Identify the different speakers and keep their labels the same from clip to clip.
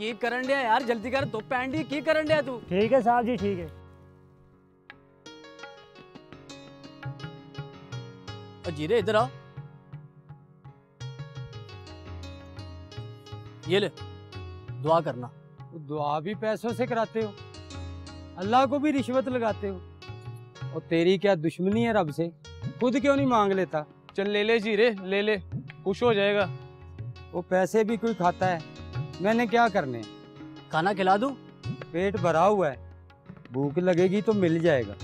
Speaker 1: की करन दिया यार, जल्दी कर, धुप पैन दी, की करन दिया तू?
Speaker 2: ठीक है साहब जी, ठीक है।
Speaker 1: और जीरे इधर आओ, ये ले दुआ करना।
Speaker 2: दुआ भी पैसों से कराते हो, अल्लाह को भी रिश्वत लगाते हो, और तेरी क्या दुश्मनी है रब से? खुद क्यों नहीं मांग लेता?
Speaker 3: चल ले ले जीरे, ले ले, खुश हो जाएगा।
Speaker 2: वो पैसे भी कोई खाता है, मैंने क्या करने?
Speaker 1: खाना खिला दूं?
Speaker 2: पेट भरा हुआ है, भूख लगेगी तो मिल जाएगा।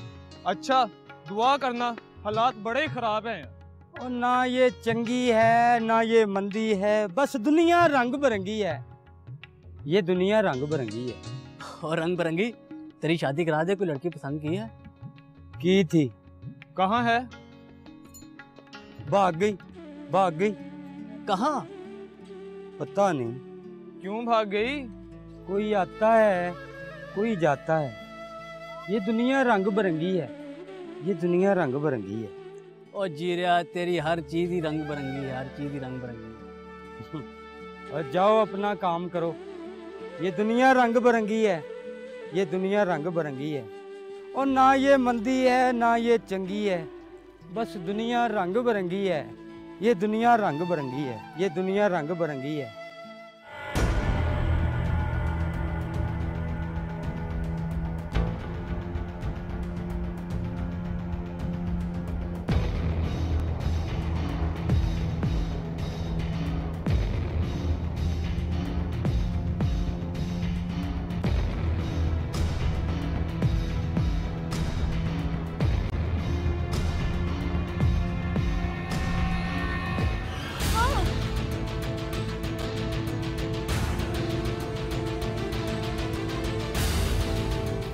Speaker 3: अच्छा दुआ करना, हालात बड़े ही खराब हैं।
Speaker 2: और ना ये चंगी है ना ये मंदी है, बस दुनिया रंग बिरंगी है। ये दुनिया रंग बिरंगी है।
Speaker 1: और रंग बिरंगी तेरी शादी करा दे, कोई लड़की पसंद की है?
Speaker 2: की थी,
Speaker 3: कहाँ है?
Speaker 2: भाग गई, भाग गई।
Speaker 1: कहाँ?
Speaker 2: पता नहीं
Speaker 3: क्यों भाग गई?
Speaker 2: कोई आता है कोई जाता है। ये दुनिया रंग बिरंगी है, ये दुनिया रंग बिरंगी है।
Speaker 1: और जीरा तेरी हर चीज ही रंग बिरंगी है, हर चीज ही रंग बिरंगी है।
Speaker 2: और जाओ अपना काम करो। ये दुनिया रंग बिरंगी है, ये दुनिया रंग बिरंगी है। और ना ये मंदी है ना ये चंगी है, बस दुनिया रंग बिरंगी है। ये दुनिया रंग बिरंगी है, ये दुनिया रंग बिरंगी है।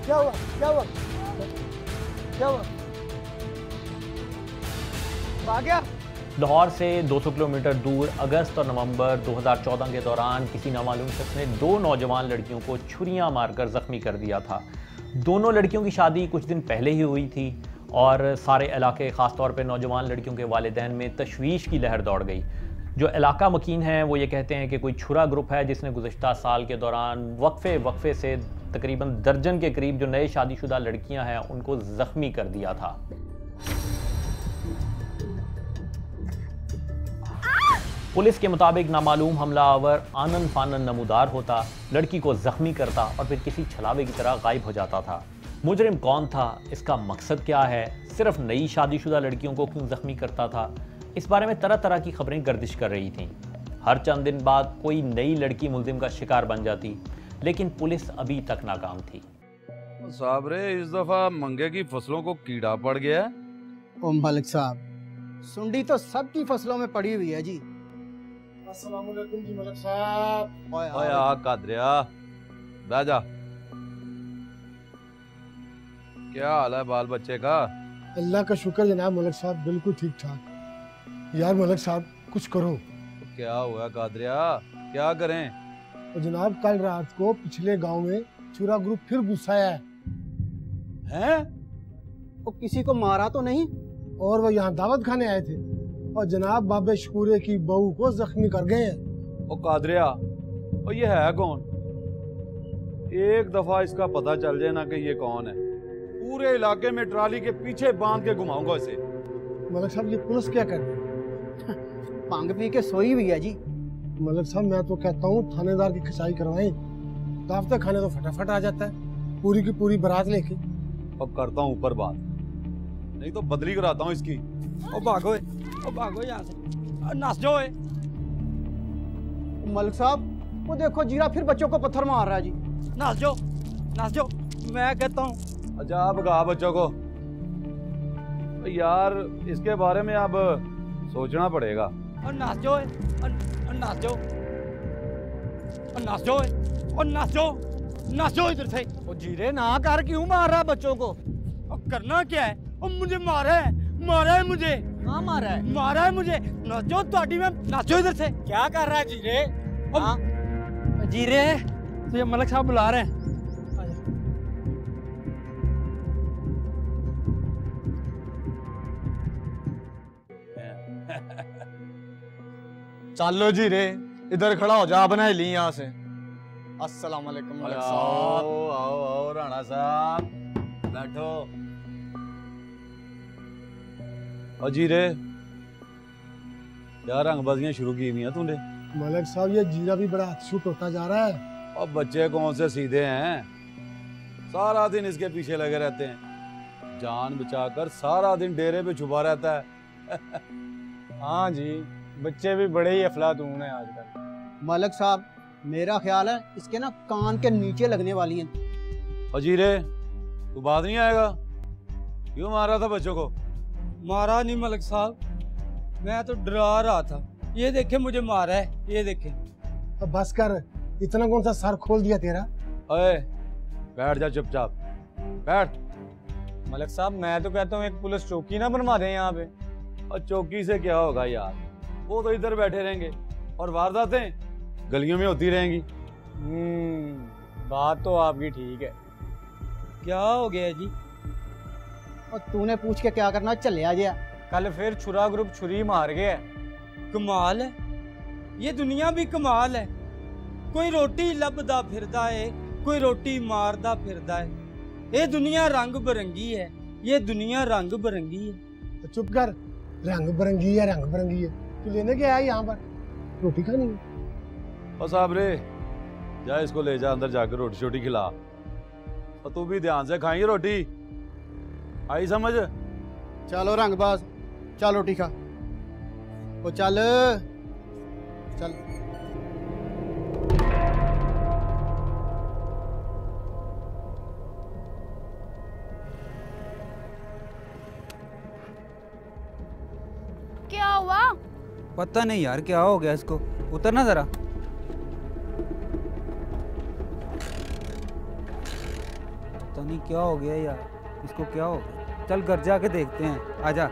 Speaker 4: क्या हुआ, क्या हुआ, क्या हुआ? भाग गया?
Speaker 5: लाहौर से 200 किलोमीटर दूर अगस्त और नवंबर 2014 के दौरान किसी नामालूम शख्स ने 2 नौजवान लड़कियों को छुरियां मारकर ज़ख्मी कर दिया था। दोनों लड़कियों की शादी कुछ दिन पहले ही हुई थी और सारे इलाके, ख़ास तौर पे नौजवान लड़कियों के वालिदैन में तशवीश की लहर दौड़ गई। जो इलाका मकीन हैं वो ये कहते हैं कि कोई छुरा ग्रुप है जिसने गुज़श्ता साल के दौरान वक्फे से तकरीबन दर्जन के करीब जो नए शादीशुदा लड़कियां हैं उनको ज़ख्मी कर दिया था। पुलिस के मुताबिक नामालूम हमलावर आनन फानन नमूदार होता, लड़की को ज़ख्मी करता और फिर किसी छलावे की तरह गायब हो जाता था। मुजरिम कौन था, इसका मकसद क्या है, सिर्फ नई शादीशुदा लड़कियों को क्यों ज़ख्मी करता था, इस बारे में तरह तरह की खबरें गर्दिश कर रही थीं। हर चंद दिन बाद कोई नई लड़की मुलजिम का शिकार बन जाती, लेकिन पुलिस अभी तक नाकाम थी।
Speaker 6: साहब रे, इस दफा मंगे की फसलों को कीड़ा पड़ गया।
Speaker 4: ओ मलिक साहब, सुंडी तो सबकी फसलों में पड़ी हुई है जी।
Speaker 7: अस्सलाम वालेकुम जी मलिक साहब।
Speaker 6: ओए आ कादरिया, बैठ जा। क्या हाल है बाल बच्चे का?
Speaker 7: अल्लाह का शुक्र जनाब मलिक साहब, बिल्कुल ठीक ठाक। यार मलिक साहब कुछ करो।
Speaker 6: क्या हुआ कादरिया, क्या करें?
Speaker 7: और जनाब कल रात को पिछले गांव में छुरा ग्रुप फिर घुसाया है।
Speaker 4: वो किसी को मारा तो नहीं?
Speaker 7: और वो यहाँ दावत खाने आए थे और जनाब बाबे शकूरे की बहू को जख्मी कर गए हैं।
Speaker 6: ओ कादरिया, ओ ये है कौन? एक दफा इसका पता चल जाए ना कि ये कौन है, पूरे इलाके में ट्राली के पीछे बांध के घुमाऊंगा इसे।
Speaker 7: मलिक साहब ये पुलिस क्या कर रही है?
Speaker 4: भांग पी के सोई हुई है जी।
Speaker 7: मलिक साहब मैं तो कहता हूँ थानेदार की खिंचाई करवाएं, दावत खाने तो फटाफट आ जाता है पूरी की पूरी बारात लेके।
Speaker 6: अब करता हूँ ऊपर बात, नहीं तो बदली कराता हूँ इसकी।
Speaker 2: ओ भागो यहाँ से, नाच जाओ।
Speaker 4: मलिक साहब वो देखो, जीरा फिर बच्चों को पत्थर मार रहा है जी।
Speaker 2: नाच जाओ, मैं कहता हूँ।
Speaker 6: अच्छा भगा बच्चों को। यार इसके बारे में अब सोचना पड़ेगा।
Speaker 2: और नाच जाओ, नाच जाओ इधर से।
Speaker 4: ओ जीरे ना कर, क्यों मार रहा है बच्चों को?
Speaker 2: अब करना क्या है? और मुझे मारा है मुझे।
Speaker 4: हाँ मारा है?
Speaker 2: मारा है मुझे। नाचो ताड़ी में, नाचो इधर से। क्या कर रहा है जीरे?
Speaker 4: हाँ?
Speaker 2: जीरे तुझे मलिक साहब बुला रहे हैं।
Speaker 3: चलो जीरे, इधर खड़ा हो जा, बना ली यहाँ से।
Speaker 8: अस्सलाम वालेकुम मलिक
Speaker 6: आओ
Speaker 8: साहब।
Speaker 6: आओ आओ राणा साहब, बैठो। अजीरे यार रंगबाजियां शुरू की हुई हैं तूने।
Speaker 7: मलिक साहब ये जीरा भी बड़ा अच्छू टोटा जा रहा है।
Speaker 6: अब बच्चे कौन से सीधे हैं, सारा दिन इसके पीछे लगे रहते हैं, जान बचाकर सारा दिन डेरे पे छुपा रहता है।
Speaker 3: हाँ जी, बच्चे भी बड़े ही अफलातून हैं आजकल।
Speaker 4: मलिक साहब मेरा ख्याल है इसके ना कान के नीचे लगने वाली हैं।
Speaker 6: अजीरे तू बात नहीं आएगा, क्यों मारा था बच्चों को?
Speaker 2: मारा नहीं मलिक साहब, मैं तो डरा रहा था। ये देखे मुझे मारा है, ये देखे।
Speaker 7: अब बस कर, इतना कौन सा सर खोल दिया तेरा।
Speaker 6: अरे बैठ जा चुपचाप, बैठ।
Speaker 3: मलिक साहब मैं तो कहता हूँ एक पुलिस चौकी ना बनवा दें यहाँ पे।
Speaker 6: और चौकी से क्या होगा यार, वो तो इधर बैठे रहेंगे और वारदातें गलियों में होती रहेंगी।
Speaker 3: बात तो आपकी ठीक है।
Speaker 2: क्या हो गया जी?
Speaker 4: और तूने पूछ के क्या करना, चले आ गया।
Speaker 3: कल फिर छुरा ग्रुप छुरी मार गया।
Speaker 2: कमाल है, ये दुनिया भी कमाल है। कोई रोटी लभदा फिरदा है, कोई रोटी मारदा फिरदा है। ये दुनिया रंग बिरंगी है, ये दुनिया रंग बिरंगी है।
Speaker 7: तो चुप कर, रंग बिरंगी है, रंग बिरंगी है। तू लेने क्या आया यहाँ पर, रोटी खानी है?
Speaker 6: और साहब रे जा, इसको ले जा अंदर जाकर रोटी छोटी खिला। और तू भी ध्यान से खाई रोटी, आई समझ?
Speaker 4: चलो रंगबाज, चल रोटी खा। ओ चल चल।
Speaker 9: क्या हुआ?
Speaker 2: पता नहीं यार क्या हो गया इसको, उतरना जरा। पता नहीं क्या हो गया यार इसको, क्या हो गया। चल घर जाके देखते हैं, आजा।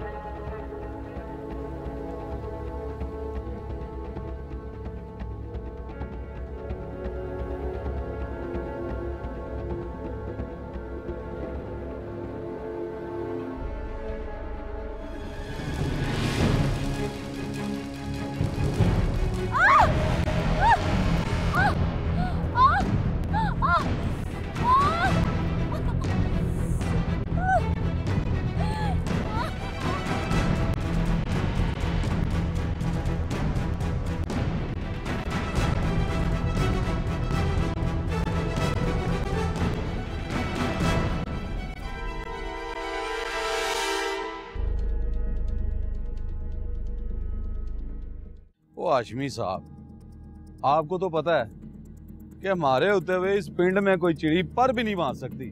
Speaker 6: ओ हाशमी साहब, आपको तो पता है कि हमारे होते हुए इस पिंड में कोई चिड़ी पर भी नहीं बांध सकती,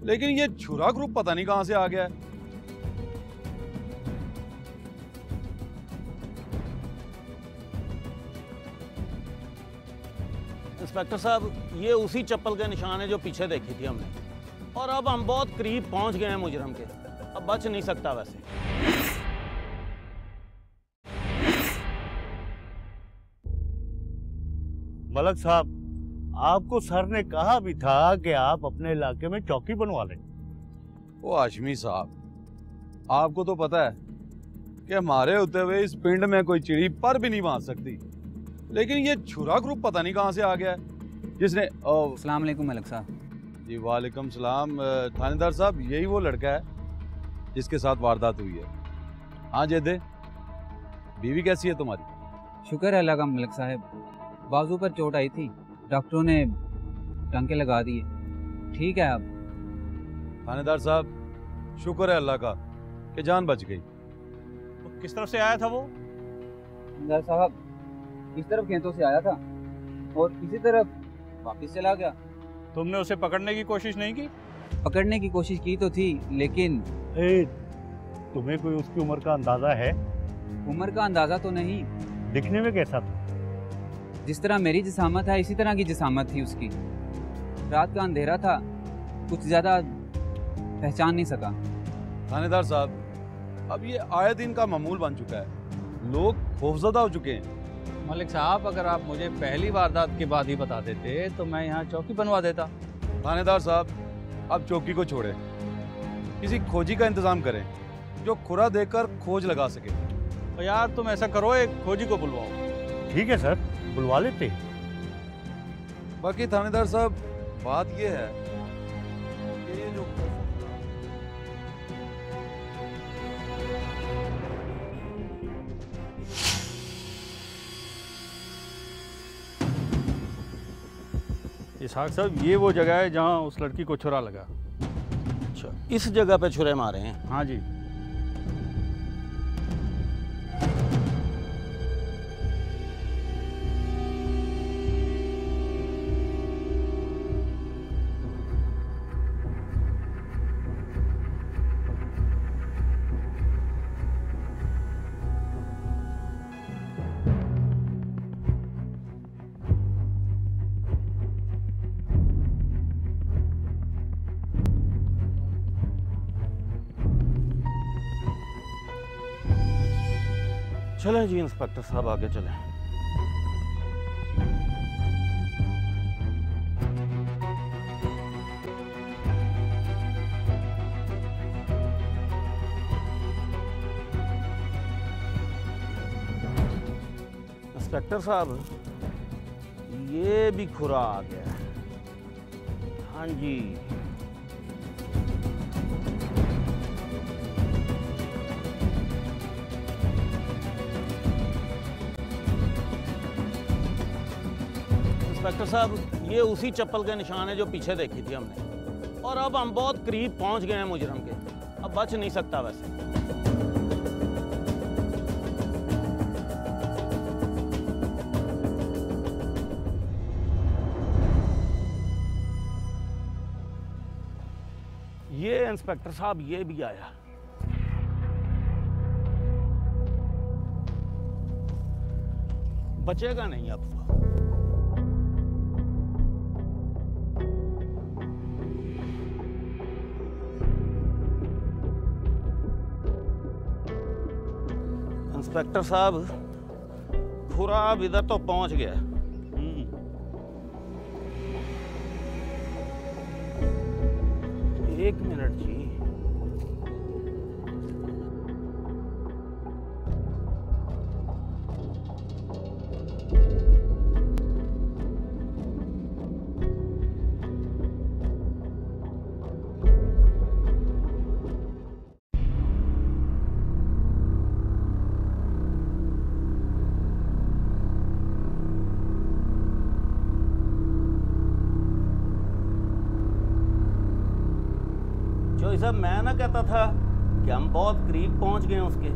Speaker 6: लेकिन ये छुरा ग्रुप पता नहीं कहां से आ गया है।
Speaker 10: इंस्पेक्टर साहब, ये उसी चप्पल के निशान है जो पीछे देखी थी हमने, और अब हम बहुत करीब पहुंच गए हैं मुजरम के। अब बच नहीं सकता वैसे।
Speaker 11: मलिक साहब, आपको सर ने कहा भी था कि आप अपने इलाके में चौकी बनवा लें।
Speaker 6: ओ हाशमी साहब, आपको तो पता है कि हमारे होते हुए इस पिंड में कोई चिड़ी पर भी नहीं बांध सकती, लेकिन ये छुरा ग्रुप पता नहीं कहां से आ गया है जिसने।
Speaker 2: अस्सलाम वालेकुम मलिक साहब।
Speaker 6: जी वालेकुम सलाम। थानेदार साहब, यही वो लड़का है जिसके साथ वारदात हुई है। हाँ जेदे, बीवी कैसी है तुम्हारी?
Speaker 12: शुक्र है अल्लाह का मलिक साहब, बाजू पर चोट आई थी, डॉक्टरों ने टांके लगा दिए, ठीक है अब।
Speaker 6: थानेदार साहब, शुक्र है अल्लाह का कि जान बच गई।
Speaker 11: तो किस तरफ से आया था वो?
Speaker 12: थानेदार साहब इस तरफ खेतों से आया था और इसी तरफ वापस चला गया।
Speaker 11: तुमने उसे पकड़ने की कोशिश नहीं की?
Speaker 12: पकड़ने की कोशिश की तो थी, लेकिन
Speaker 11: तुम्हें कोई उसकी उम्र का अंदाजा है?
Speaker 12: उम्र का अंदाजा तो नहीं।
Speaker 11: दिखने में कैसा था?
Speaker 12: जिस तरह मेरी जिसामत है इसी तरह की जिसामत थी उसकी। रात का अंधेरा था, कुछ ज्यादा पहचान नहीं सका।
Speaker 6: थानेदार साहब, अब ये आए दिन का मामूल बन चुका है, लोग खौफजदा हो चुके हैं।
Speaker 1: मलिक साहब, अगर आप मुझे पहली वारदात के बाद ही बता देते तो मैं यहाँ चौकी बनवा देता।
Speaker 6: थानेदार साहब, अब चौकी को छोड़ें, किसी खोजी का इंतजाम करें जो खुरा देकर खोज लगा सके।
Speaker 11: तो यार तुम ऐसा करो, एक खोजी को बुलवाओ। ठीक है सर, बुलवा लेते हैं।
Speaker 6: बाकी थानेदार साहब, बात ये है कि ये जो
Speaker 10: इसहाक साहब, ये वो जगह है जहाँ उस लड़की को छुरा लगा। अच्छा, इस जगह पे छुरे मारे हैं? हाँ जी। चलें जी इंस्पेक्टर साहब, आगे चलें। इंस्पेक्टर साहब, ये भी खुरा आ गया। हाँ जी। इंस्पेक्टर साहब, ये उसी चप्पल के निशान है जो पीछे देखी थी हमने, और अब हम बहुत करीब पहुंच गए हैं मुजरम के। अब बच नहीं सकता वैसे। ये इंस्पेक्टर साहब, ये भी आया। बचेगा नहीं अब। इंस्पेक्टर साहब, खुरा अब इधर तो पहुंच गया। एक मिनट जी। साहब, मैं ना कहता था कि हम बहुत करीब पहुंच गए उसके।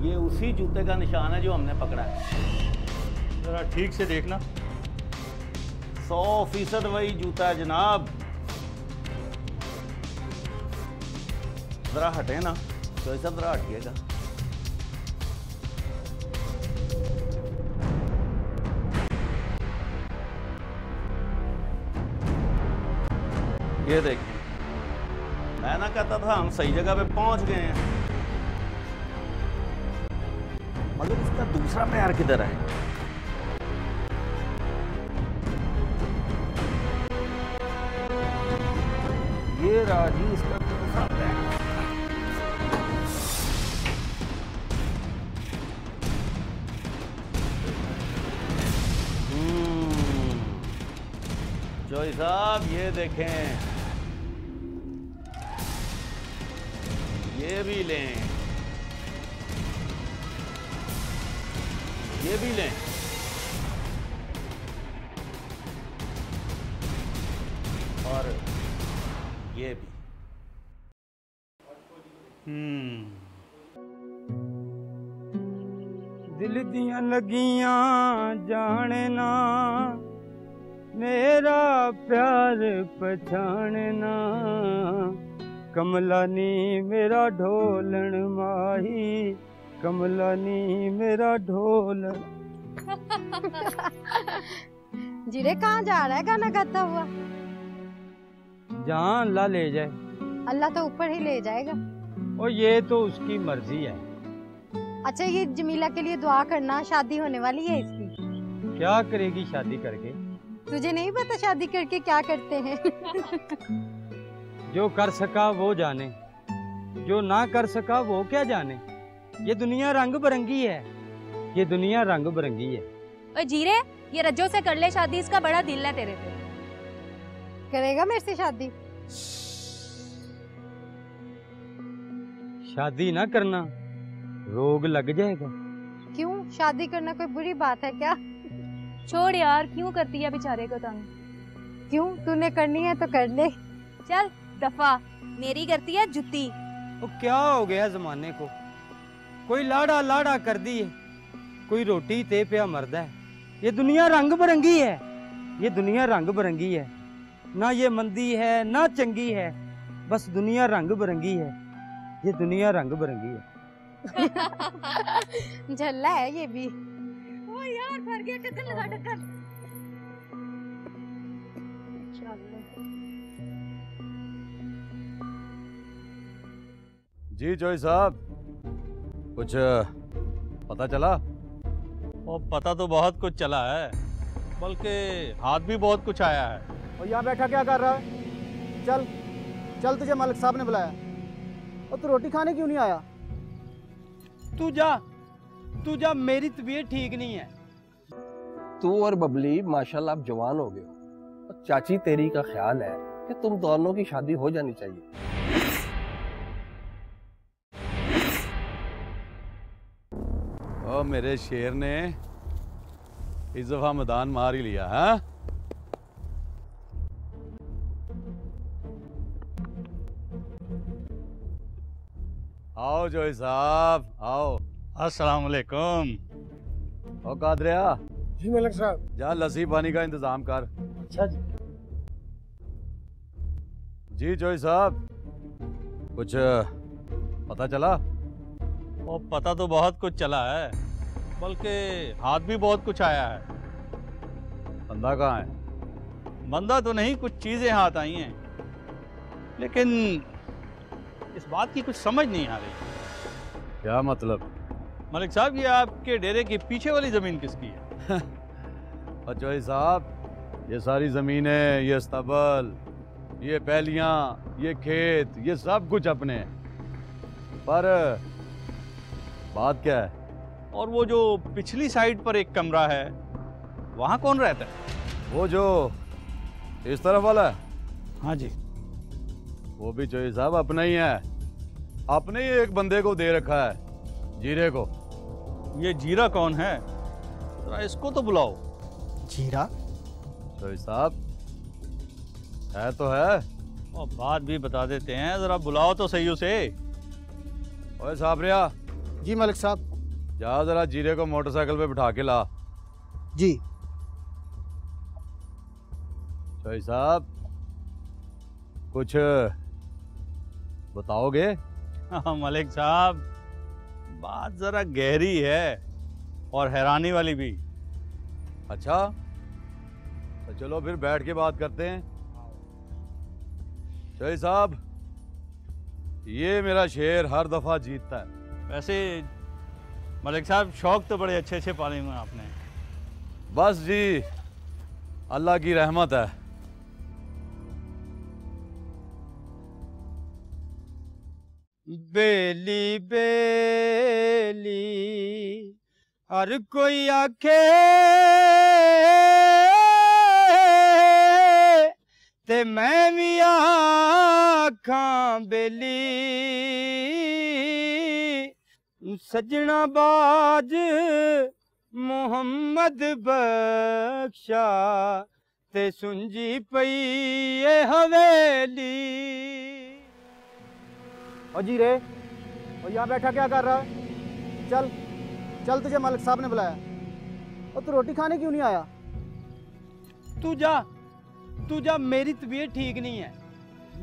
Speaker 10: ये उसी जूते का निशान है जो हमने पकड़ा है।
Speaker 8: जरा ठीक से देखना।
Speaker 10: 100% वही जूता है जनाब। जरा हटे ना तो सब, जरा हटिएगा। ये देखिए, मैं ना कहता था हम सही जगह पे पहुंच गए हैं, मगर इसका दूसरा पैर किधर है? ये राजी इसका दूसरा पैर। जोई साहब, ये देखें, ये भी लें, ये भी लें, और ये भी।
Speaker 2: दिल दियां लगियां जाने ना, मेरा प्यार पछाणना, कमलानी मेरा ढोलन माही, कमलानी मेरा ढोलन।
Speaker 9: जीरे कहाँ जा रहा है गाना गाता हुआ?
Speaker 2: जहाँ अल्लाह ले जाए।
Speaker 9: अल्लाह तो ऊपर ही ले जाएगा।
Speaker 2: और ये तो उसकी मर्जी है।
Speaker 9: अच्छा, ये जमीला के लिए दुआ करना, शादी होने वाली है इसकी।
Speaker 2: क्या करेगी शादी करके?
Speaker 9: तुझे नहीं पता शादी करके क्या करते हैं?
Speaker 2: जो कर सका वो जाने, जो ना कर सका वो क्या जाने। ये दुनिया रंग बिरंगी है, ये दुनिया रंग बिरंगी है।
Speaker 8: ओए जीरे, ये रज्जो से कर ले शादी, इसका बड़ा दिल है तेरे पे।
Speaker 9: करेगा मेरे से शादी?
Speaker 2: शादी ना करना, रोग लग जाएगा।
Speaker 9: क्यों? शादी करना कोई बुरी बात है क्या?
Speaker 8: छोड़ यार, क्यों करती है बेचारे को तंग?
Speaker 9: क्यों, तूने करनी है तो कर ले।
Speaker 8: चल दफा, मेरी करती है जुत्ती।
Speaker 2: तो क्या हो गया जमाने को, कोई लाड़ा लाड़ा कर दी है, कोई रोटी ते पिया मरदा है। ये दुनिया रंग बिरंगी है, ये दुनिया रंग बिरंगी है, ना ये मंदी है ना चंगी है, बस दुनिया रंग बिरंगी है, ये दुनिया रंग बिरंगी है।
Speaker 9: झल्ला है ये भी।
Speaker 8: ओ यार भर गया, ढक्कन लगा ढक्कन।
Speaker 6: जी जोई साहब, कुछ पता चला?
Speaker 10: और पता तो बहुत कुछ चला है, बल्कि हाथ भी बहुत कुछ आया है।
Speaker 4: और यहाँ बैठा क्या कर रहा है? चल चल, तुझे मलिक साहब ने बुलाया। और तू रोटी खाने क्यों नहीं आया?
Speaker 2: तू जा, मेरी तबीयत ठीक नहीं है।
Speaker 13: तू और बबली माशाल्लाह आप जवान हो गए हो, और चाची तेरी का ख्याल है कि तुम दोनों की शादी हो जानी चाहिए।
Speaker 6: ओ मेरे शेर ने इस दफा मैदान मार ही लिया है। आओ जोई साहब आओ।
Speaker 10: अस्सलाम वालेकुम।
Speaker 6: ओ कादरिया।
Speaker 7: जी मलिक साहब।
Speaker 6: जा लस्सी पानी का इंतजाम कर।
Speaker 7: अच्छा जी।
Speaker 6: जी जोई साहब, कुछ पता चला?
Speaker 10: और पता तो बहुत कुछ चला है, बल्कि हाथ भी बहुत कुछ आया है।
Speaker 6: बंदा कहाँ है?
Speaker 10: बंदा तो नहीं, कुछ चीजें हाथ आई हैं, लेकिन इस बात की कुछ समझ नहीं आ रही।
Speaker 6: क्या मतलब?
Speaker 10: मलिक साहब, ये आपके डेरे के पीछे वाली जमीन किसकी है?
Speaker 6: और जोई साहब, ये सारी जमीनें, ये स्तबल, ये पैलियां, ये खेत, ये सब कुछ अपने हैं। पर बात क्या है?
Speaker 10: और वो जो पिछली साइड पर एक कमरा है, वहां कौन रहता है?
Speaker 6: वो जो इस तरफ वाला है?
Speaker 10: हाँ जी।
Speaker 6: वो भी जोई साहब अपना ही है, अपने ही एक बंदे को दे रखा है, जीरे को।
Speaker 10: ये जीरा कौन है? जरा इसको तो बुलाओ।
Speaker 4: जीरा?
Speaker 6: जोई साहब है तो है।
Speaker 10: और बात भी बता देते हैं, जरा बुलाओ तो सही उसे।
Speaker 6: ओए साबरिया।
Speaker 4: जी मलिक साहब।
Speaker 6: जा जरा जीरे को मोटरसाइकिल पे बिठा के ला।
Speaker 4: जी।
Speaker 6: जोई साहब, कुछ बताओगे?
Speaker 10: हाँ मलिक साहब, बात जरा गहरी है और हैरानी वाली भी।
Speaker 6: अच्छा, तो चलो फिर बैठ के बात करते हैं। जोई साहब, ये मेरा शेर हर दफा जीतता है।
Speaker 10: वैसे मलिक साहब, शौक तो बड़े अच्छे अच्छे पाले हुए आपने।
Speaker 6: बस जी, अल्लाह की रहमत है।
Speaker 2: बेली बेली हर कोई आखे ते मैं भी आखां बेली, सजना बाज मुहम्मद बख्शा ते सुंजी पई ए हवेली।
Speaker 4: और जी रे, और यहाँ बैठा क्या कर रहा है? चल चल, तुझे मलिक साहब ने बुलाया। और तू रोटी खाने क्यों नहीं आया?
Speaker 2: तू जा, मेरी तबीयत ठीक नहीं है,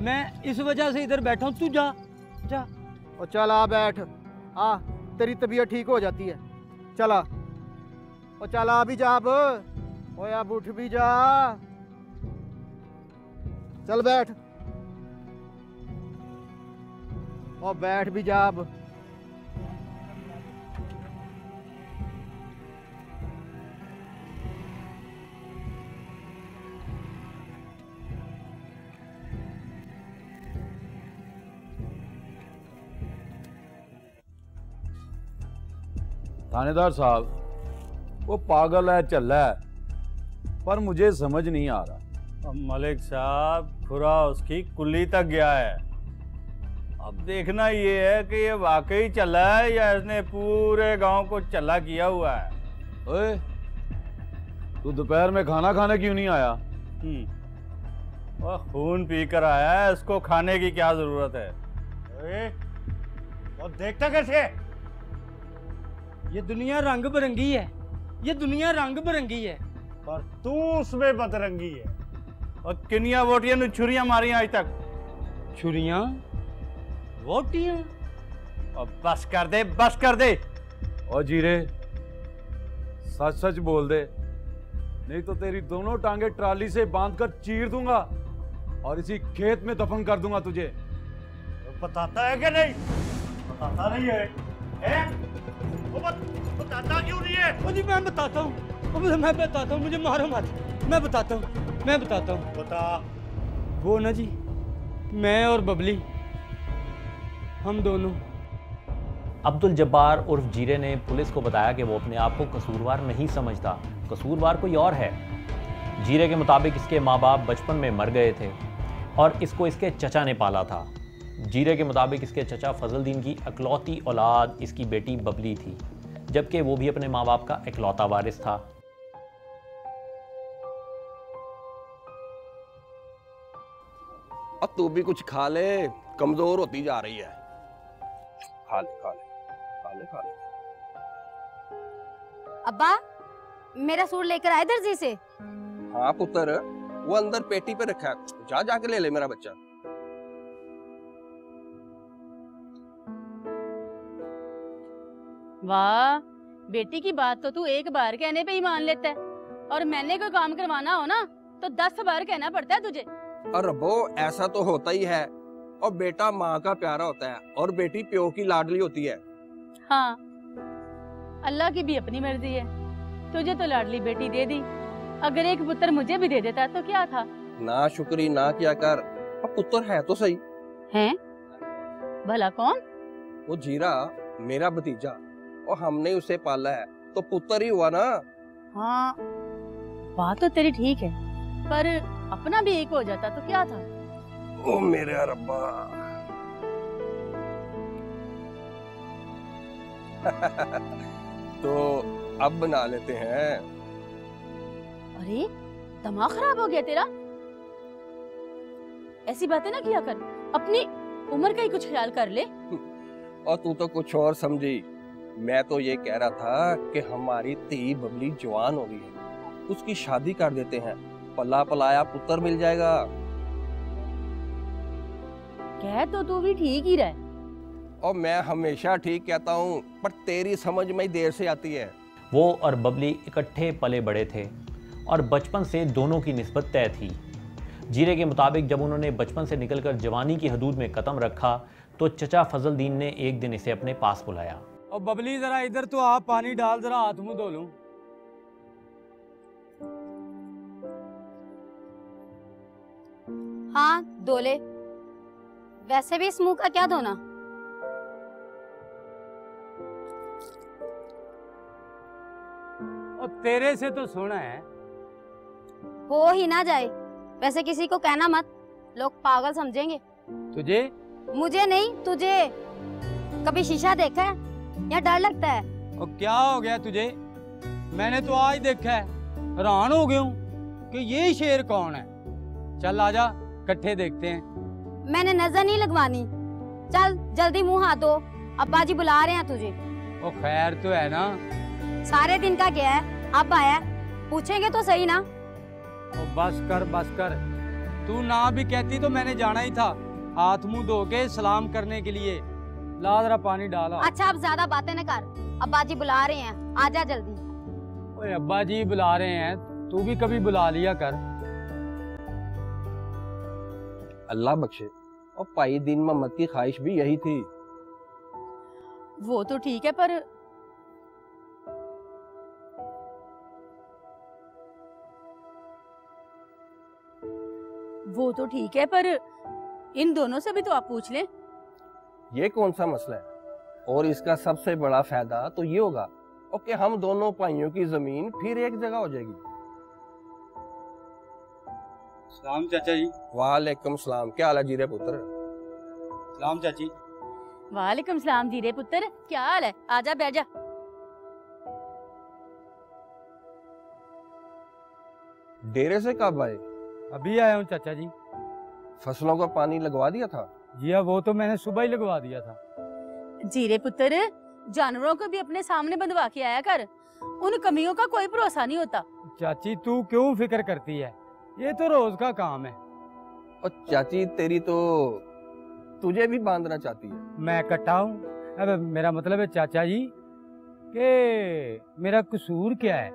Speaker 2: मैं इस वजह से इधर बैठा हूँ। तू जा।
Speaker 4: और चल आ बैठ, आ, तेरी तबीयत ठीक हो जाती है। चला, और चल आ भी जा अब, और अब उठ भी जा। चल बैठ, और बैठ भी जा अब।
Speaker 6: थानेदार साहब, वो पागल है, चल्ला है, पर मुझे समझ नहीं आ रहा।
Speaker 11: अब मलिक साहब खुरा उसकी कुल्ली तक गया है। अब देखना ये है कि ये वाकई चला है या इसने पूरे गांव को चला किया हुआ है।
Speaker 6: ओए, तू दोपहर में खाना खाने क्यों नहीं आया?
Speaker 11: वो खून पी कर आया है, इसको खाने की क्या जरूरत है?
Speaker 2: और देखता कैसे? ये दुनिया रंग बिरंगी है, ये दुनिया रंग बिरंगी है,
Speaker 11: पर तू उसमें बदरंगी है। और किनिया वोटियां ने छुरियां मारी आज तक?
Speaker 2: छुरियां वोटियां?
Speaker 11: और बस कर दे, बस कर दे।
Speaker 6: और जीरे, सच सच बोल दे, नहीं तो तेरी दोनों टांगे ट्राली से बांधकर चीर दूंगा और इसी खेत में दफन कर दूंगा तुझे।
Speaker 11: बताता है कि नहीं? बताता नहीं है, वो बताता क्यों नहीं है?
Speaker 2: ओ जी मैं बताता हूँ, मैं बताता हूँ, मुझे मारो मत, मैं बताता हूँ, मैं बताता हूँ।
Speaker 11: बता।
Speaker 2: वो ना जी, मैं और बबली, हम दोनों।
Speaker 5: अब्दुल जब्बार उर्फ जीरे ने पुलिस को बताया कि वो अपने आप को कसूरवार नहीं समझता, कसूरवार कोई और है। जीरे के मुताबिक इसके माँ बाप बचपन में मर गए थे और इसको इसके चचा ने पाला था। जीरे के मुताबिक इसके चचा फजलदीन की इकलौती औलाद इसकी बेटी बबली थी, जबकि वो भी अपने माँ बाप का इकलौता वारिस था।
Speaker 13: अब तू भी कुछ खा ले, कमजोर होती जा रही है। खा ले खा ले खा ले खा ले।
Speaker 9: अब्बा, मेरा सूट लेकर आए दर्जी से?
Speaker 13: हाँ पुत्र, वो अंदर पेटी पे रखा है, जा जाके ले ले मेरा बच्चा।
Speaker 14: वाह, बेटी की बात तो तू एक बार कहने पे ही मान लेता है, और मैंने कोई काम करवाना हो ना तो 10 बार कहना पड़ता है तुझे।
Speaker 13: और वो ऐसा तो होता ही है, और बेटा माँ का प्यारा होता है और बेटी प्यो की लाडली होती है।
Speaker 14: हाँ, अल्लाह की भी अपनी मर्जी है, तुझे तो लाडली बेटी दे दी, अगर एक पुत्र मुझे भी दे देता तो क्या था?
Speaker 13: ना शुक्री ना किया कर, अब पुत्र है तो सही।
Speaker 14: हैं? भला कौन?
Speaker 13: वो जीरा मेरा भतीजा, और हमने उसे पाला है तो पुत्र ही हुआ ना।
Speaker 14: हाँ, बात तो तेरी ठीक है, पर अपना भी एक हो जाता तो क्या था?
Speaker 13: ओ मेरे रब्बा। तो अब बना लेते हैं।
Speaker 14: अरे दिमाग खराब हो गया तेरा, ऐसी बातें ना किया कर, अपनी उम्र का ही कुछ ख्याल कर ले।
Speaker 13: और तू तो कुछ और समझी, मैं तो ये कह रहा था कि हमारी धी बबली जवान हो गई है, उसकी शादी कर देते हैं, पला पलाया पुत्र मिल जाएगा।
Speaker 14: कह तो तू भी ठीक ही रहे।
Speaker 13: और मैं हमेशा ठीक कहता हूँ, पर तेरी समझ में देर से आती है।
Speaker 5: वो और बबली इकट्ठे पले बड़े थे और बचपन से दोनों की निस्बत तय थी। जीरे के मुताबिक जब उन्होंने बचपन से निकलकर जवानी की हदूद में कदम रखा तो चचा फजलदीन ने एक दिन इसे अपने पास बुलाया।
Speaker 2: और बबली जरा इधर तो आप पानी डाल, जरा हाथ मुंह धो लूं।
Speaker 9: हाँ धो ले, वैसे भी इस मुंह का क्या धोना।
Speaker 2: और तेरे से तो सोना है,
Speaker 9: हो ही ना जाए, वैसे किसी को कहना मत, लोग पागल समझेंगे।
Speaker 2: तुझे?
Speaker 9: मुझे नहीं, तुझे। कभी शीशा देखा है या डर लगता है?
Speaker 2: और क्या हो गया तुझे? मैंने तो आज देखा है, हैरान हो गया हूँ कि ये शेर कौन है। चल आजा, इकट्ठे देखते हैं।
Speaker 9: मैंने नजर नहीं लगवानी, चल जल्दी मुंह हाथ धो, अब्बा जी बुला रहे हैं तुझे।
Speaker 2: ओ खैर तो है ना?
Speaker 9: सारे दिन का गया है, अब आया, पूछेंगे तो सही ना।
Speaker 2: ओ बस कर बस कर, तू ना भी कहती तो मैंने जाना ही था, हाथ मुंह धो के सलाम करने के लिए। ला जरा पानी डाला।
Speaker 9: अच्छा अब ज्यादा बातें न कर, अब्बा जी बुला रहे हैं, आजा जल्दी।
Speaker 2: ओए अब्बा जी बुला रहे हैं, तू भी कभी बुला लिया कर।
Speaker 13: अल्लाह बख्शे, और भाई दीन मोहम्मद की ख्वाहिश भी यही थी।
Speaker 14: वो तो ठीक है, पर वो तो ठीक है, पर इन दोनों से भी तो आप पूछ लें।
Speaker 13: ये कौन सा मसला है, और इसका सबसे बड़ा फायदा तो ये होगा, और कि हम दोनों भाइयों की जमीन फिर एक जगह हो जाएगी।
Speaker 2: सलाम चाचा जी।
Speaker 13: वालेकुम सलाम। क्या हाल है जीरे पुत्र?
Speaker 2: सलाम चाची।
Speaker 14: वालेकुम सलाम जीरे पुत्र, क्या हाल है? आजा बैठ जा।
Speaker 13: डेरे से कब आए?
Speaker 2: अभी आया हूँ चाचा जी।
Speaker 13: फसलों का पानी लगवा दिया था?
Speaker 2: जी हाँ, वो तो मैंने सुबह ही लगवा दिया था।
Speaker 14: जीरे पुत्र, जानवरों को भी अपने सामने बंधवा के आया कर, उन कमियों का कोई भरोसा नहीं होता।
Speaker 2: चाची तू क्यों फिक्र करती है, ये तो रोज का काम है।
Speaker 13: और चाची तेरी तो तुझे भी बांधना चाहती है।
Speaker 2: मैं कट्टा हूँ? अब मेरा मतलब है चाचा जी कि मेरा कसूर क्या है?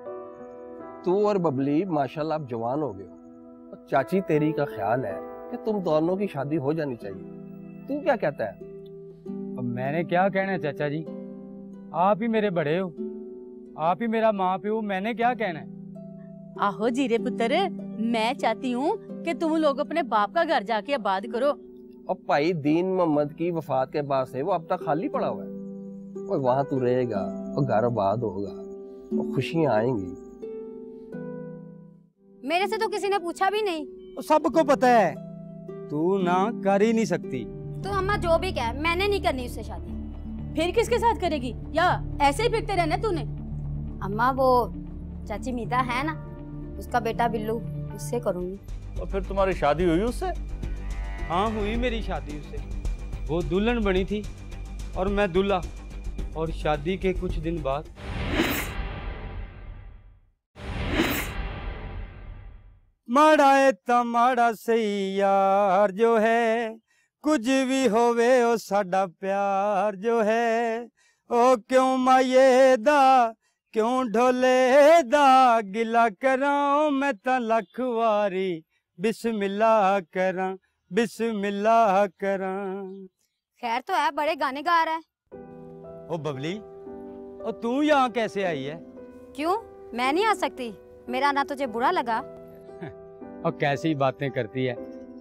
Speaker 13: तू और बबली माशाल्लाह आप जवान हो गए हो और चाची तेरी का ख्याल है कि तुम दोनों की शादी हो जानी चाहिए। तू क्या कहता है?
Speaker 2: अब मैंने क्या कहना है चाचा जी, आप ही मेरे बड़े हो, आप ही मेरा माँ प्यो, मैंने क्या कहना है?
Speaker 14: आहो जीरे पुत्र, मैं चाहती हूँ कि तुम लोग अपने बाप का घर जाके आबाद करो।
Speaker 13: और भाई दीन मोहम्मद की वफात के बाद से वो अब तक खाली पड़ा हुआ है। और वहां तू रहेगा और घर आबाद होगा और खुशियां आएंगी।
Speaker 9: मेरे से तो किसी ने पूछा भी नहीं।
Speaker 2: सबको पता है, तू ना कर ही नहीं सकती।
Speaker 9: तो अम्मा जो भी कहे, मैंने नहीं करनी उससे शादी।
Speaker 14: फिर किसके साथ करेगी, या ऐसे ही फिरते रहना तूने?
Speaker 9: अम्मा वो चाची मीता है ना, उसका बेटा बिल्लू, उससे करूंगी।
Speaker 11: तो फिर तुम्हारी शादी हुई उससे?
Speaker 2: हाँ हुई मेरी शादी उससे। वो दुल्हन बनी थी और मैं दूल्हा, और शादी के कुछ दिन बाद माड़ा है तमाड़ा सही यार जो है, कुछ भी होवे ओ साडा प्यार जो है। ओ क्यों माये दा क्यों ढोले दा गिला करां, मैं ता लख वारी बिस्मिल्लाह करां, बिस्मिल्लाह करां।
Speaker 9: खैर तो है, बड़े गाने गा रहा है।
Speaker 2: ओ बबली, ओ तू यहाँ कैसे आई है?
Speaker 9: क्यों, मैं नहीं आ सकती? मेरा आना तुझे बुरा लगा?
Speaker 2: और कैसी बातें करती है,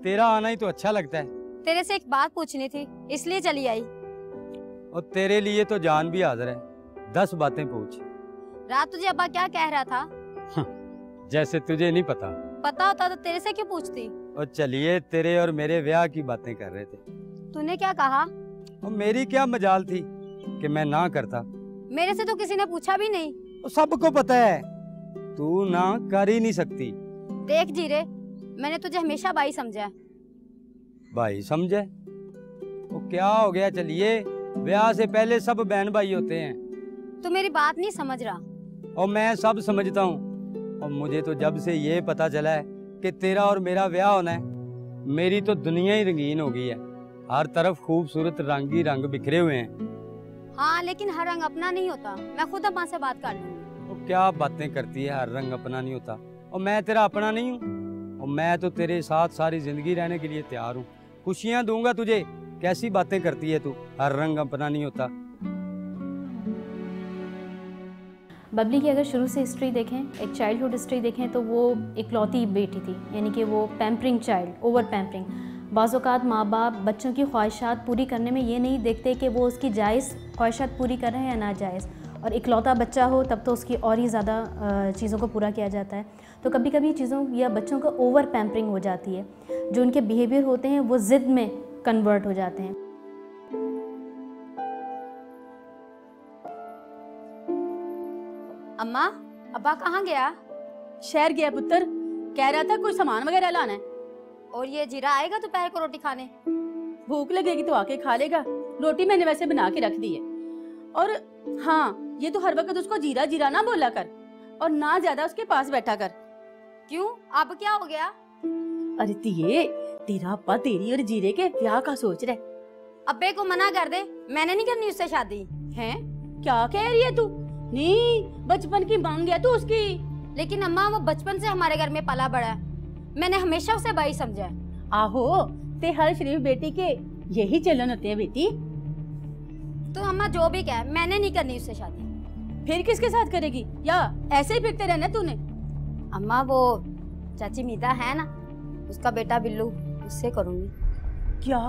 Speaker 2: तेरा आना ही तो अच्छा लगता है।
Speaker 9: तेरे से एक बात पूछनी थी, इसलिए चली आई।
Speaker 2: और तेरे लिए तो जान भी हाजिर है, 10 बातें पूछ।
Speaker 9: रात तुझे अब्बा क्या कह रहा था?
Speaker 2: जैसे तुझे नहीं पता।
Speaker 9: पता होता तो तेरे से क्यों पूछती?
Speaker 2: और चलिए, तेरे और मेरे ब्याह की बातें कर रहे थे।
Speaker 9: तूने क्या कहा?
Speaker 2: और मेरी क्या मजाल थी कि मैं ना करता?
Speaker 9: मेरे से तो किसी ने पूछा भी नहीं।
Speaker 2: और सबको पता है, तू ना कर ही नहीं सकती।
Speaker 9: देख जीरे, मैंने तुझे हमेशा भाई समझा है।
Speaker 2: भाई समझे? वो क्या हो गया? चलिए, ब्याह से पहले सब बहन भाई होते हैं।
Speaker 9: तू मेरी बात नहीं समझ रहा।
Speaker 2: और मैं सब समझता हूँ। और मुझे तो जब से ये पता चला है कि तेरा और मेरा ब्याह होना है, मेरी तो दुनिया ही रंगीन हो गई है। हर तरफ खूबसूरत रंग ही रंग बिखरे हुए हैं।
Speaker 9: हाँ, लेकिन हर रंग अपना नहीं होता। मैं खुद अम्मा से बात कर लूंगी।
Speaker 2: वो क्या बातें करती है, हर रंग अपना नहीं होता। और मैं तेरा अपना नहीं हूँ? और मैं तो तेरे साथ सारी जिंदगी रहने के लिए तैयार हूँ, खुशियाँ दूंगा तुझे। कैसी बातें करती है तू, हर रंग अपना नहीं होता।
Speaker 15: बबली की अगर शुरू से हिस्ट्री देखें, एक चाइल्डहुड हिस्ट्री देखें, तो वो इकलौती बेटी थी, यानी कि वो पैम्परिंग चाइल्ड, ओवर पैम्परिंग। बाज़ औक़ात माँ बाप बच्चों की ख्वाहिशात पूरी करने में ये नहीं देखते कि वो उसकी जायज़ ख्वाहिशात पूरी कर रहे हैं या नाजायज़। और इकलौता बच्चा हो तब तो उसकी और ही ज़्यादा चीज़ों को पूरा किया जाता है। तो कभी कभी चीज़ों या बच्चों का ओवर पैम्परिंग हो जाती है, जो उनके बिहेवियर होते हैं वो ज़िद में कन्वर्ट हो जाते हैं।
Speaker 9: अम्मा, अब्बा कहाँ गया?
Speaker 14: शहर गया पुत्र, कह रहा था कुछ सामान वगैरह लाना है।
Speaker 9: और ये जीरा आएगा दोपहर को रोटी खाने?
Speaker 14: भूख लगेगी तो आके खा लेगा, रोटी मैंने वैसे बना के रख दी है। और हाँ, ये तो हर वक्त उसको जीरा जीरा ना बोला कर, और ना ज्यादा उसके पास बैठा कर।
Speaker 9: क्यों, अब क्या हो गया?
Speaker 14: अरे तिये, तेरा अब्बा तेरी और जीरे के ब्याह का सोच रहे।
Speaker 9: अब्बे को मना कर दे, मैंने नहीं करनी उससे शादी।
Speaker 14: हैं? क्या कह रही है तू? नहीं, बचपन की मांग है तू उसकी।
Speaker 9: लेकिन अम्मा, वो बचपन से हमारे घर में पला बड़ा है, मैंने हमेशा उसे भाई समझा है।
Speaker 14: आहो, ते हर शरीफ बेटी के यही चलन होते हैं बेटी।
Speaker 9: तो अम्मा जो भी कहे, मैंने नहीं करनी उससे शादी।
Speaker 14: फिर किसके साथ करेगी, या ऐसे ही फिरते रहना तूने?
Speaker 9: अम्मा, वो चाची मीता है ना, उसका बेटा बिल्लू, उससे करूंगी।
Speaker 14: क्या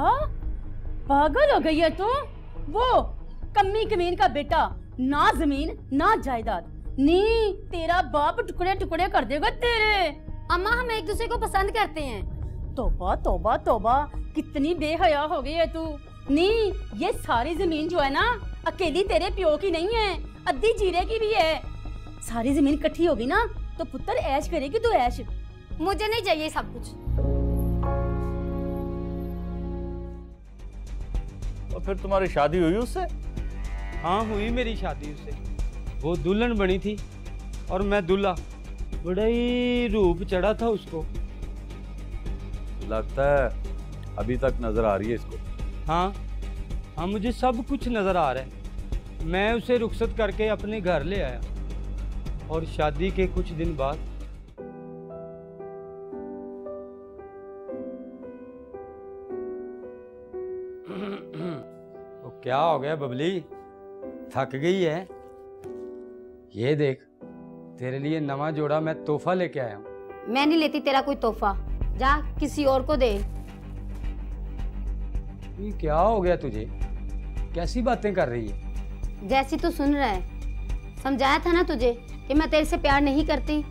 Speaker 14: पागल हो गई है तू? वो कम्मी कमीन का बेटा ना जमीन ना जायदाद। नी तेरा बाप टुकड़े टुकड़े कर देगा तेरे।
Speaker 9: अम्मा हम एक दूसरे को पसंद करते हैं।
Speaker 14: तौबा तौबा तौबा, कितनी बेहया हो गई है तू। नी ये सारी जमीन जो है ना अकेली तेरे प्यो की नहीं है, अद्धी जीरे की भी है। सारी जमीन इकट्ठी होगी ना तो पुत्र ऐश करेगी तू ऐश।
Speaker 9: मुझे नहीं चाहिए सब कुछ।
Speaker 11: और फिर तुम्हारी शादी हुई उससे?
Speaker 2: हाँ हुई मेरी शादी उससे। वो दुल्हन बनी थी और मैं दूल्हा। बड़ा ही रूप चढ़ा था उसको।
Speaker 6: लगता है अभी तक नजर आ रही है इसको।
Speaker 2: हाँ हाँ मुझे सब कुछ नजर आ रहा है। मैं उसे रुखसत करके अपने घर ले आया और शादी के कुछ दिन बाद तो क्या हो गया बबली, थक गई है? ये देख तेरे लिए नवा जोड़ा मैं तोहफा लेके आया हूँ।
Speaker 9: मैं नहीं लेती तेरा कोई तोहफा, जा किसी और को दे।
Speaker 2: ये क्या हो गया तुझे? कैसी बातें कर रही है?
Speaker 9: जैसी तू सुन रहा है। समझाया था ना तुझे कि मैं तेरे से प्यार नहीं करती।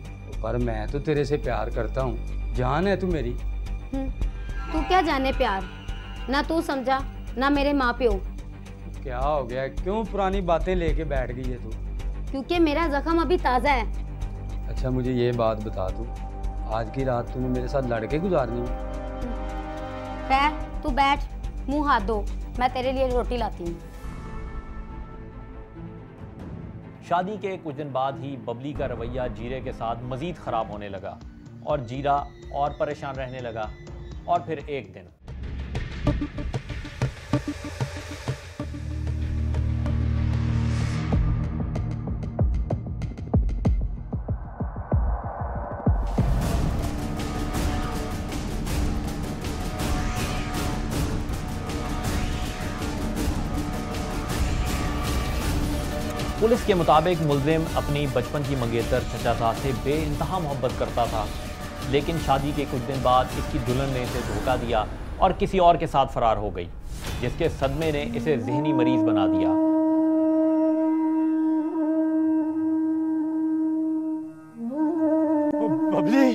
Speaker 2: पर मैं तो तेरे से प्यार करता हूँ, जान है तू मेरी।
Speaker 9: तू क्या जाने प्यार, ना तू समझा ना मेरे माँ प्यो।
Speaker 2: क्या हो गया, क्यों पुरानी बातें लेके बैठ गई है तू?
Speaker 9: क्योंकि मेरा जख्म अभी ताज़ा है।
Speaker 2: अच्छा मुझे ये बात बता तू, आज की रात तूने मेरे साथ लड़के गुजारनी है?
Speaker 9: खैर तू बैठ, मुंह हाथ धो, मैं तेरे लिए रोटी लाती हूँ।
Speaker 5: शादी के कुछ दिन बाद ही बबली का रवैया जीरे के साथ मजीद खराब होने लगा और जीरा और परेशान रहने लगा। और फिर एक दिन पुलिस के मुताबिक मुलजिम अपनी बचपन की मंगेतर चचा साहब से बेइंतहा मोहब्बत करता था, लेकिन शादी के कुछ दिन बाद इसकी दुल्हन ने इसे धोखा दिया और किसी और के साथ फरार हो गई, जिसके सदमे ने इसे ज़हनी मरीज बना दिया।
Speaker 6: बबली,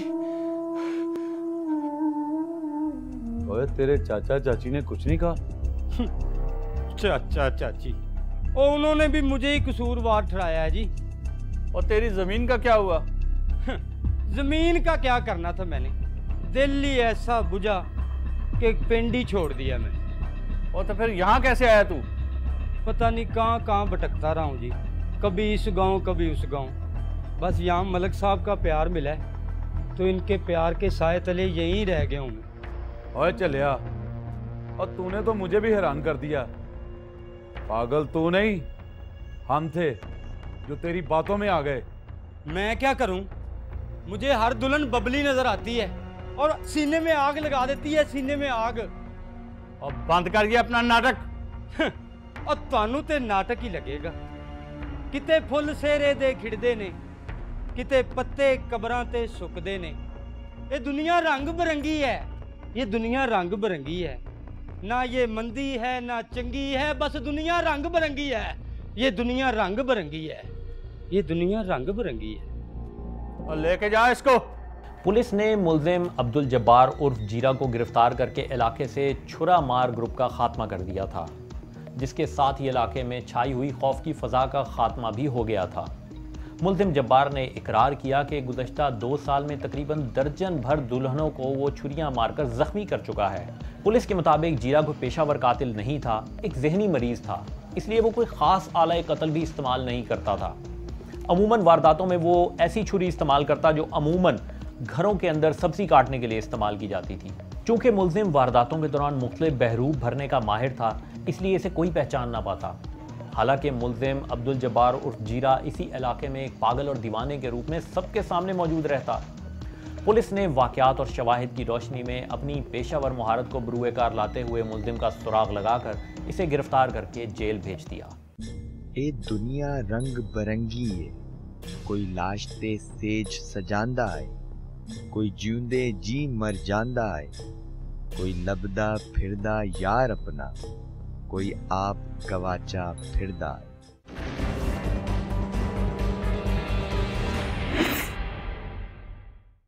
Speaker 6: ओए तेरे चाचा चाची ने कुछ नहीं कहा?
Speaker 2: चाचा चाची और उन्होंने भी मुझे ही कसूरवार ठहराया है जी।
Speaker 11: और तेरी जमीन का क्या हुआ?
Speaker 2: जमीन का क्या करना था मैंने, दिल ही ऐसा बुझा कि पिंड ही छोड़ दिया मैं।
Speaker 11: और तो फिर यहाँ कैसे आया तू?
Speaker 2: पता नहीं कहाँ कहाँ भटकता रहा हूँ जी, कभी इस गांव कभी उस गांव। बस यहाँ मलक साहब का प्यार मिला है तो इनके प्यार के साए तले यहीं रह गया हूँ।
Speaker 6: ओए चलिया, और तूने तो मुझे भी हैरान कर दिया। पागल तू नहीं, हम थे जो तेरी बातों में आ गए।
Speaker 2: मैं क्या करूं, मुझे हर दुल्हन बबली नजर आती है और सीने में आग लगा देती है, सीने में आग।
Speaker 11: और बंद कर दिया अपना नाटक।
Speaker 2: और तानू ते नाटक ही लगेगा। किते फुल सेरे दे खिड़दे ने, किते पत्ते कबरां ते सुकदे ने। ये दुनिया रंग बिरंगी है, ये दुनिया रंग बिरंगी है। ना ये मंदी है ना चंगी है, बस दुनिया रंग बिरंगी है। ये दुनिया रंग बिरंगी है, ये दुनिया रंग बिरंगी है।
Speaker 11: और लेके जा इसको।
Speaker 5: पुलिस ने मुलजिम अब्दुल जब्बार उर्फ जीरा को गिरफ्तार करके इलाके से छुरा मार ग्रुप का खात्मा कर दिया था, जिसके साथ ही इलाके में छाई हुई खौफ की फजा का खात्मा भी हो गया था। मुलजिम जब्बार ने इकरार किया कि गुज़श्ता 2 साल में तकरीबन दर्जन भर दुल्हनों को वो छुरियां मारकर जख्मी कर चुका है। पुलिस के मुताबिक जीरा कोई पेशावर कातिल नहीं था, एक जहनी मरीज था, इसलिए वो कोई ख़ास आला कत्ल भी इस्तेमाल नहीं करता था। अमूमन वारदातों में वो ऐसी छुरी इस्तेमाल करता जो अमूमन घरों के अंदर सब्जी काटने के लिए इस्तेमाल की जाती थी। चूँकि मुलजिम वारदातों के दौरान मुख्तलिफ बहरूप भरने का माहिर था, इसलिए इसे कोई पहचान ना पाता। हालांकि मुलजिम अब्दुल जब्बार उर्फ जीरा इसी इलाके में एक पागल और दीवाने के रूप में सबके सामने मौजूद रहता। पुलिस ने वाक़यात और शवाहिद की रोशनी में अपनी पेशावर महारत को बरूए कार लाते हुए मुलजिम का सुराग लगाकर इसे गिरफ्तार करके जेल भेज दिया।
Speaker 16: ए दुनिया रंग बरंगी है, कोई लाश ते सेज सजांदा है, कोई जिंदे जी मर जांदा है, कोई लबदा फिरदा यार अपना, कोई आप गवाचा फिरदा है।